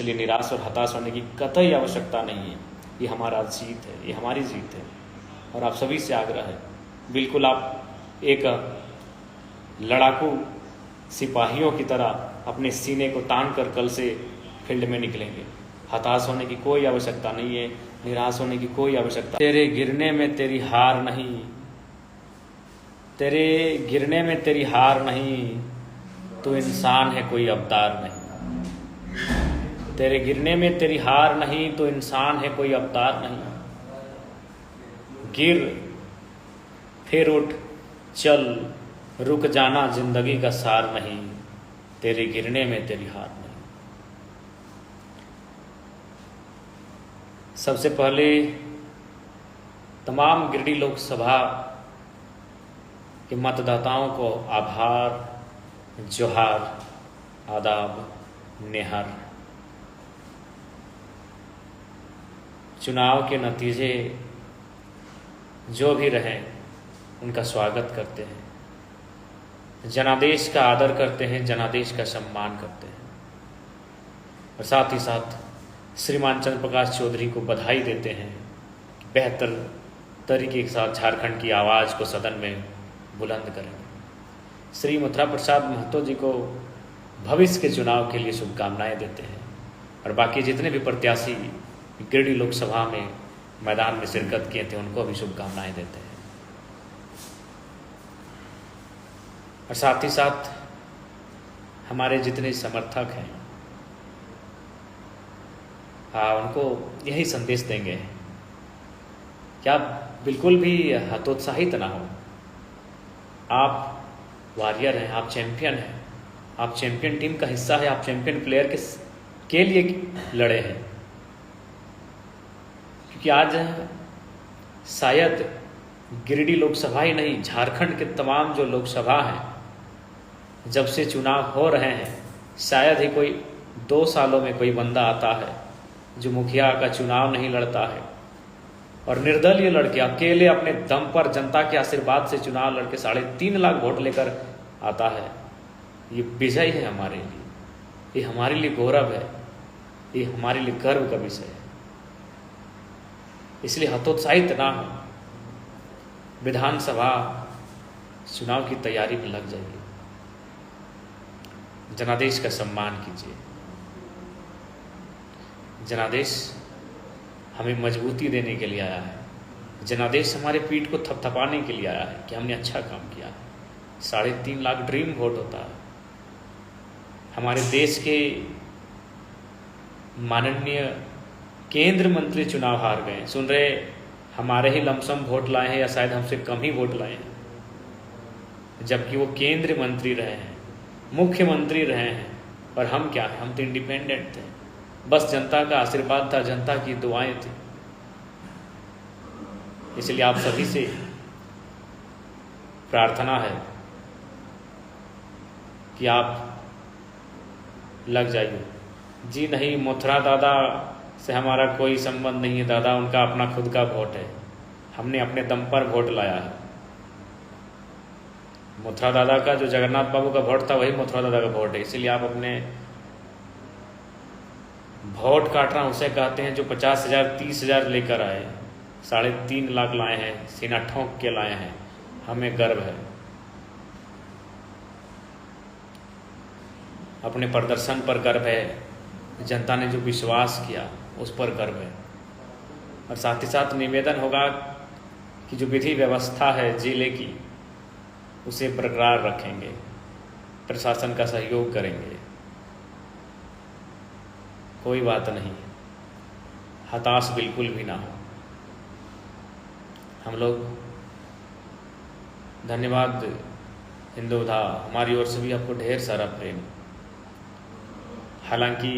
इसलिए निराश और हताश होने की कतई आवश्यकता नहीं है। ये हमारा जीत है, ये हमारी जीत है। और आप सभी से आग्रह है, बिल्कुल आप एक लड़ाकू सिपाहियों की तरह अपने सीने को तान कर कल से फील्ड में निकलेंगे। हताश होने की कोई आवश्यकता नहीं है, निराश होने की कोई आवश्यकता। तेरे गिरने में तेरी हार नहीं, तेरे गिरने में तेरी हार नहीं, तू इंसान है कोई अवतार नहीं। तेरे गिरने में तेरी हार नहीं, तो इंसान है कोई अवतार नहीं। गिर फिर उठ चल, रुक जाना जिंदगी का सार नहीं, तेरे गिरने में तेरी हार नहीं। सबसे पहले तमाम गिरिडीह लोकसभा के मतदाताओं को आभार, जोहार, आदाब, नेहर। चुनाव के नतीजे जो भी रहें उनका स्वागत करते हैं, जनादेश का आदर करते हैं, जनादेश का सम्मान करते हैं और साथ ही साथ श्रीमान चंद्र प्रकाश चौधरी को बधाई देते हैं। बेहतर तरीके के साथ झारखंड की आवाज़ को सदन में बुलंद करेंगे। श्री मथुरा प्रसाद महतो जी को भविष्य के चुनाव के लिए शुभकामनाएं देते हैं और बाकी जितने भी प्रत्याशी गिरिडीह लोकसभा में मैदान में शिरकत किए थे उनको भी शुभकामनाएं देते हैं। और साथ ही साथ हमारे जितने समर्थक हैं उनको यही संदेश देंगे कि आप बिल्कुल भी हतोत्साहित ना हो। आप वॉरियर हैं, आप चैंपियन हैं, आप चैंपियन टीम का हिस्सा है, आप चैंपियन प्लेयर के लिए लड़े हैं। क्योंकि आज शायद गिरिडीह लोकसभा ही नहीं, झारखंड के तमाम जो लोकसभा हैं, जब से चुनाव हो रहे हैं, शायद ही कोई 2 सालों में कोई बंदा आता है जो मुखिया का चुनाव नहीं लड़ता है और निर्दलीय लड़के अकेले अपने दम पर जनता के आशीर्वाद से चुनाव लड़के 3.5 लाख वोट लेकर आता है। ये विजय है हमारे लिए, ये हमारे लिए गौरव है, ये हमारे लिए गर्व का विषय है। इसलिए हतोत्साहित ना हो, विधानसभा चुनाव की तैयारी में लग जाइए, जनादेश का सम्मान कीजिए। जनादेश हमें मजबूती देने के लिए आया है, जनादेश हमारे पीठ को थपथपाने के लिए आया है कि हमने अच्छा काम किया है। 3.5 लाख ड्रीम वोट होता है। हमारे देश के माननीय केंद्र मंत्री चुनाव हार गए, सुन रहे हमारे ही लमसम वोट लाए हैं या शायद हमसे कम ही वोट लाए हैं, जबकि वो केंद्रीय मंत्री रहे हैं, मुख्यमंत्री रहे हैं। और हम क्या हैं, हम तो इंडिपेंडेंट थे, बस जनता का आशीर्वाद था, जनता की दुआएं थी। इसलिए आप सभी से प्रार्थना है कि आप लग जाइए। जी नहीं, मथुरा दादा से हमारा कोई संबंध नहीं है, दादा उनका अपना खुद का वोट है, हमने अपने दम पर वोट लाया है। मथुरा दादा का जो जगन्नाथ बाबू का वोट था वही मथुरा दादा का वोट है। इसीलिए आप अपने वोट काटना उसे कहते हैं जो 50,000 30,000 लेकर आए, 3.5 लाख लाए हैं, सीना ठोंक के लाए हैं। हमें गर्व है, अपने प्रदर्शन पर गर्व है, जनता ने जो विश्वास किया उस पर गर्व है। और साथ ही साथ निवेदन होगा कि जो विधि व्यवस्था है जिले की उसे बरकरार रखेंगे, प्रशासन का सहयोग करेंगे। कोई बात नहीं, हताश बिल्कुल भी ना हो। हम लोग धन्यवाद हिंदुधा, हमारी ओर से भी आपको ढेर सारा प्रेम। हालांकि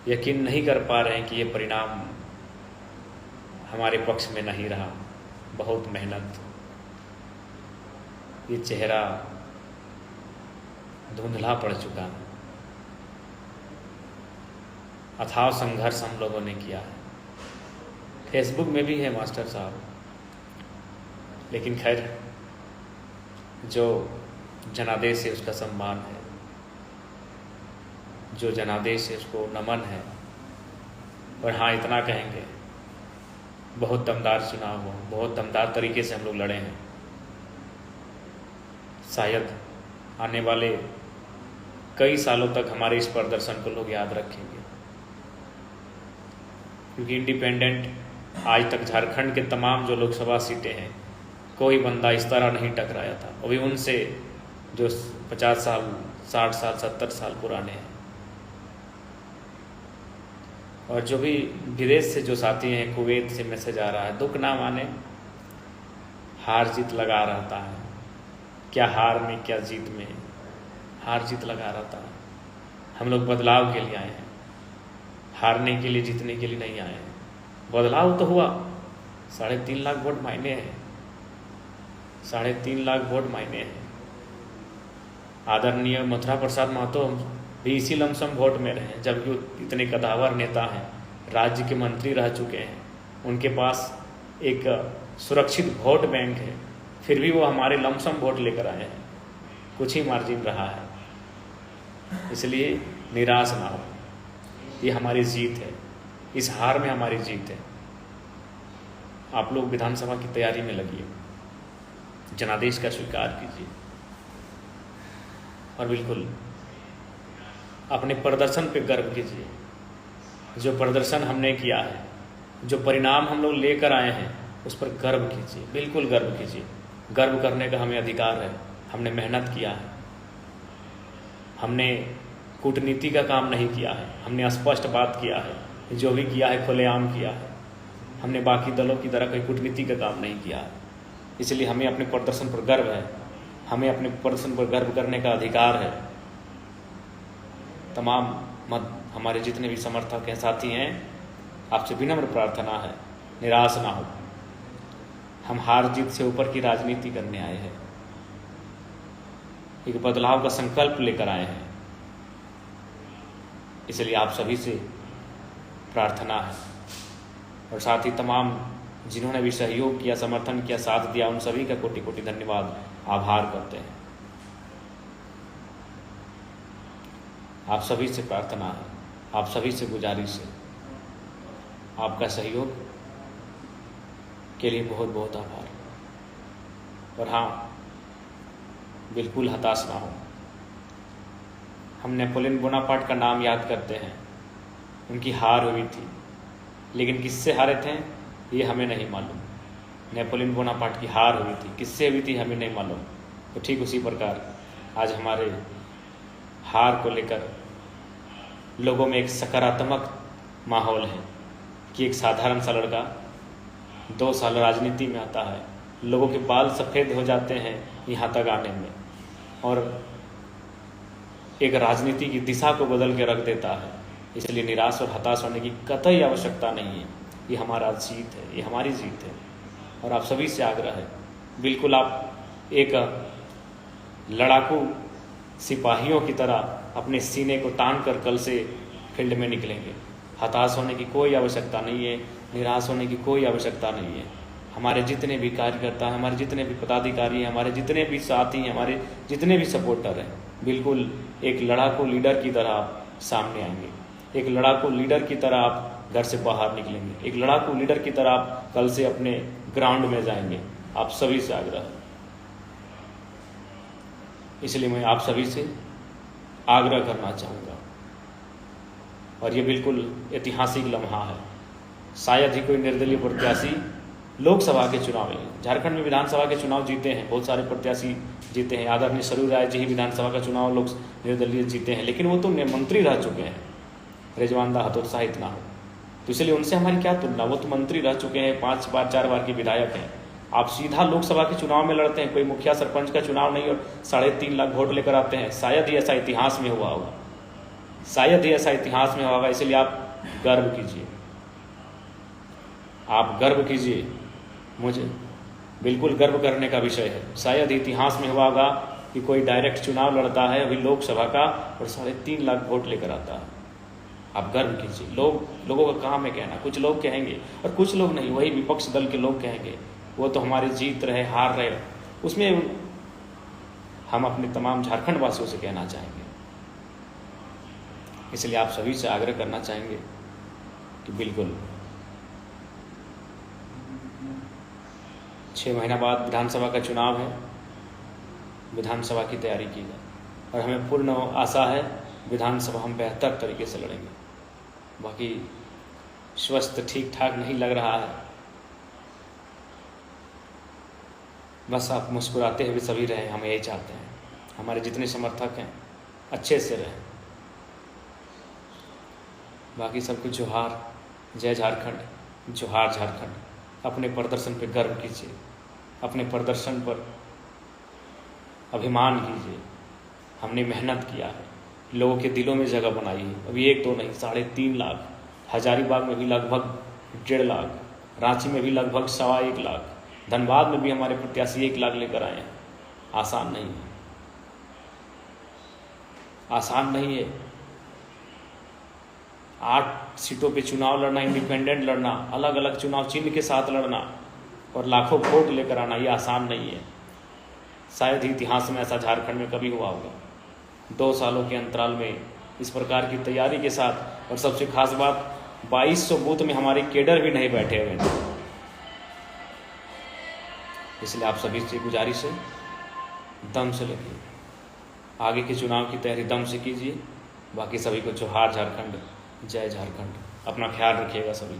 यकीन नहीं कर पा रहे हैं कि ये परिणाम हमारे पक्ष में नहीं रहा। बहुत मेहनत, ये चेहरा धुंधला पड़ चुका है। अथाह संघर्ष हम लोगों ने किया है, फेसबुक में भी है मास्टर साहब, लेकिन खैर जो जनादेश है उसका सम्मान है। जो जनादेश है उसको नमन है। और हाँ, इतना कहेंगे, बहुत दमदार चुनाव हो, बहुत दमदार तरीके से हम लोग लड़े हैं। शायद आने वाले कई सालों तक हमारे इस प्रदर्शन को लोग याद रखेंगे, क्योंकि इंडिपेंडेंट आज तक झारखंड के तमाम जो लोकसभा सीटें हैं, कोई बंदा इस तरह नहीं टकराया था। अभी उनसे जो 50 साल, 60 साल, 70 साल पुराने हैं, और जो भी विदेश से जो साथी हैं, कुवैत से मैसेज आ रहा है, दुख ना माने, हार जीत लगा रहता है। क्या हार में क्या जीत में, हार जीत लगा रहता है। हम लोग बदलाव के लिए आए हैं, हारने के लिए, जीतने के लिए नहीं आए हैं। बदलाव तो हुआ, 3.5 लाख वोट मायने हैं, 3.5 लाख वोट मायने हैं। आदरणीय मथुरा प्रसाद महतो भी इसी लमसम वोट में रहे, जबकि इतने कदावर नेता हैं, राज्य के मंत्री रह चुके हैं, उनके पास एक सुरक्षित वोट बैंक है, फिर भी वो हमारे लमसम वोट लेकर आए हैं। कुछ ही मार्जिन रहा है, इसलिए निराश ना हो, ये हमारी जीत है, इस हार में हमारी जीत है। आप लोग विधानसभा की तैयारी में लगिए, जनादेश का स्वीकार कीजिए, और बिल्कुल अपने प्रदर्शन पे गर्व कीजिए। जो प्रदर्शन हमने किया है, जो परिणाम हम लोग लेकर आए हैं, उस पर गर्व कीजिए, बिल्कुल गर्व कीजिए। गर्व करने का हमें अधिकार है। हमने मेहनत किया है, हमने कूटनीति का काम नहीं किया है, हमने स्पष्ट बात किया है, जो भी किया है खुलेआम किया है। हमने बाकी दलों की तरह कोई कूटनीति का काम नहीं किया है, इसलिए हमें अपने प्रदर्शन पर गर्व है, हमें अपने प्रदर्शन पर गर्व करने का अधिकार है। तमाम हमारे जितने भी समर्थक हैं, साथी हैं, आपसे विनम्र प्रार्थना है, निराश ना हो। हम हार जीत से ऊपर की राजनीति करने आए हैं, एक बदलाव का संकल्प लेकर आए हैं, इसलिए आप सभी से प्रार्थना है। और साथ ही तमाम जिन्होंने भी सहयोग किया, समर्थन किया, साथ दिया, उन सभी का कोटि कोटि धन्यवाद, आभार करते हैं। आप सभी से प्रार्थना है, आप सभी से गुजारिश है, आपका सहयोग के लिए बहुत बहुत आभार। और हाँ, बिल्कुल हताश ना हो। हम नेपोलियन बोनापार्ट का नाम याद करते हैं, उनकी हार हुई थी, लेकिन किससे हारे थे ये हमें नहीं मालूम। नेपोलियन बोनापार्ट की हार हुई थी, किससे हुई थी हमें नहीं मालूम। तो ठीक उसी प्रकार आज हमारे हार को लेकर लोगों में एक सकारात्मक माहौल है कि एक साधारण सा लड़का 2 साल राजनीति में आता है, लोगों के बाल सफ़ेद हो जाते हैं यहाँ तक आने में, और एक राजनीति की दिशा को बदल के रख देता है। इसलिए निराश और हताश होने की कतई आवश्यकता नहीं है। ये हमारा जीत है, ये हमारी जीत है। और आप सभी से आग्रह है, बिल्कुल आप एक लड़ाकू सिपाहियों की तरह अपने सीने को तान कर कल से फील्ड में निकलेंगे। हताश होने की कोई आवश्यकता नहीं है, निराश होने की कोई आवश्यकता नहीं है। हमारे जितने भी कार्यकर्ता हैं, हमारे जितने भी पदाधिकारी हैं, हमारे जितने भी साथी हैं, हमारे जितने भी सपोर्टर हैं, बिल्कुल एक लड़ाकू लीडर की तरह आप सामने आएंगे, एक लड़ाकू लीडर की तरह आप घर से बाहर निकलेंगे, एक लड़ाकू लीडर की तरह आप कल से अपने ग्राउंड में जाएंगे। आप सभी से आग्रह है, इसलिए मैं आप सभी से आग्रह करना चाहूँगा। और ये बिल्कुल ऐतिहासिक लम्हा है। शायद ही कोई निर्दलीय प्रत्याशी लोकसभा के चुनाव में, झारखंड में विधानसभा के चुनाव जीते हैं, बहुत सारे प्रत्याशी जीते हैं। आदरणीय सरू राय जी ही विधानसभा का चुनाव लोग निर्दलीय जीते हैं, लेकिन वो तो मंत्री रह चुके हैं। रिजवान दा हतोत्साहित ना हो, तो इसलिए उनसे हमारी क्या तुलना, वो तो मंत्री रह चुके हैं, 5 बार 4 बार के विधायक हैं। आप सीधा लोकसभा के चुनाव में लड़ते हैं, कोई मुखिया सरपंच का चुनाव नहीं, और 3.5 लाख वोट लेकर आते हैं। शायद ही ऐसा इतिहास में हुआ होगा, शायद ही ऐसा इतिहास में होगा। इसलिए आप गर्व कीजिए, आप गर्व कीजिए। मुझे बिल्कुल गर्व करने का विषय है। शायद इतिहास में हुआ होगा कि कोई डायरेक्ट चुनाव लड़ता है अभी लोकसभा का और 3.5 लाख वोट लेकर आता है। आप गर्व कीजिए। लोगों का काम है कहना, कुछ लोग कहेंगे और कुछ लोग नहीं, वही विपक्ष दल के लोग कहेंगे वो तो हमारे जीत रहे, हार रहे। उसमें हम अपने तमाम झारखंड वासियों से कहना चाहेंगे इसलिए आप सभी से आग्रह करना चाहेंगे कि बिल्कुल 6 महीना बाद विधानसभा का चुनाव है, विधानसभा की तैयारी की जाए और हमें पूर्ण आशा है विधानसभा हम बेहतर तरीके से लड़ेंगे। बाकी स्वास्थ्य ठीक ठाक नहीं लग रहा है, बस आप मुस्कुराते हुए सभी रहें, हम यही चाहते हैं। हमारे जितने समर्थक हैं अच्छे से रहें। बाकी सबको जोहार, जय झारखंड, जोहार झारखंड। अपने प्रदर्शन पर गर्व कीजिए, अपने प्रदर्शन पर अभिमान कीजिए। हमने मेहनत किया है, लोगों के दिलों में जगह बनाई है। अभी 1-2 नहीं, 3.5 लाख, हजारीबाग में भी लगभग 1.5 लाख, रांची में भी लगभग 1.25 लाख, धनबाद में भी हमारे प्रत्याशी 1 लाख लेकर आए हैं। आसान नहीं है, आसान नहीं है। 8 सीटों पे चुनाव लड़ना, इंडिपेंडेंट लड़ना, अलग अलग चुनाव चिन्ह के साथ लड़ना और लाखों वोट लेकर आना, ये आसान नहीं है। शायद ही इतिहास में ऐसा झारखंड में कभी हुआ होगा। 2 सालों के अंतराल में इस प्रकार की तैयारी के साथ, और सबसे खास बात 2200 बूथ में हमारे केडर भी नहीं बैठे हुए थे। इसलिए आप सभी से गुजारिश है, दम से लगिए, आगे के चुनाव की तैयारी दम से कीजिए। बाकी सभी को जोहार झारखंड, जय झारखंड। अपना ख्याल रखिएगा सभी।